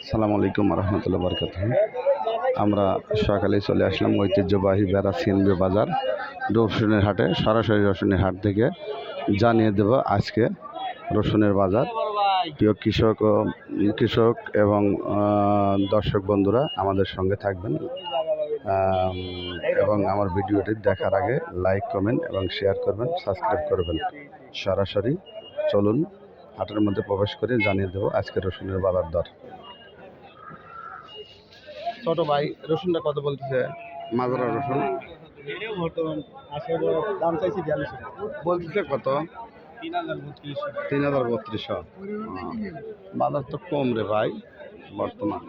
আসসালামু আলাইকুম রহমতুল্লাহ বরকাত। আমরা সকালে চলে আসলাম ঐতিহ্যবাহী বেড়া সিএনবি বাজার রসুনের হাটে। সরাসরি রসুনের হাট থেকে জানিয়ে দেব আজকে রসুনের বাজার। প্রিয় কৃষক এবং দর্শক বন্ধুরা আমাদের সঙ্গে থাকবেন এবং আমার ভিডিওটি দেখার আগে লাইক, কমেন্ট এবং শেয়ার করবেন, সাবস্ক্রাইব করবেন। সরাসরি চলুন হাটের মধ্যে প্রবেশ করে জানিয়ে দেবো আজকে রসুনের বাজার দর। ছোট ভাই, রসুনটা কত বলতেছে? মাজরা রসুন দাম চাইছি 42 বলতেছে কত? 3032। বাজার তো কম রে ভাই, বর্তমান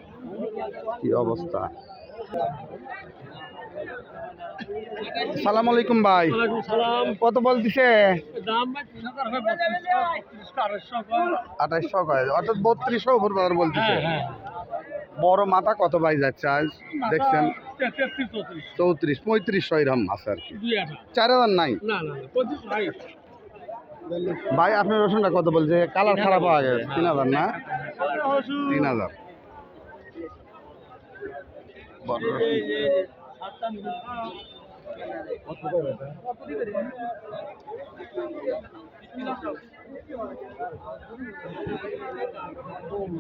কি অবস্থা? সালাম আলাইকুম ভাই, কত বলতেছে? 2800 কয়, অর্থাৎ 3200 উপর বাজার বলতেছে। বড় মাথা কত ভাই যাচ্ছে আজ দেখছেন? 34 3500 এরকম আছে আর কি। 4000 নাই ভাই। আপনার রসুনটা কত বলছে? কালার খারাপ হয়ে গেছে। 3000 না? 3000।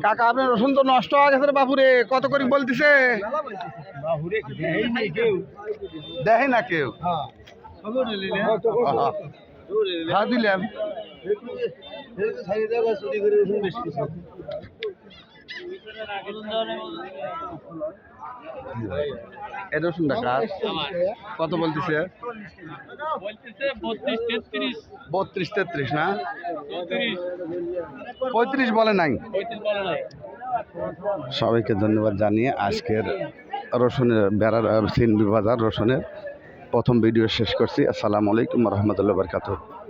কাকা, আপনার রসুন তো নষ্ট হয়ে গেছে বাপুরে, কত করে বলতেছে? দেখে না কেউ। হ্যাঁ দিলাম। এই রসুনটা কার? কত বলতেছে? 32 33 না? 35 বলে নাই। সবাইকে ধন্যবাদ জানিয়ে আজকের রসুনের বেড়ার সিএনবি বাজার রসুনের প্রথম ভিডিও শেষ করছি। আসসালামু আলাইকুম রহমতুল্লাহ বরকাতুহু।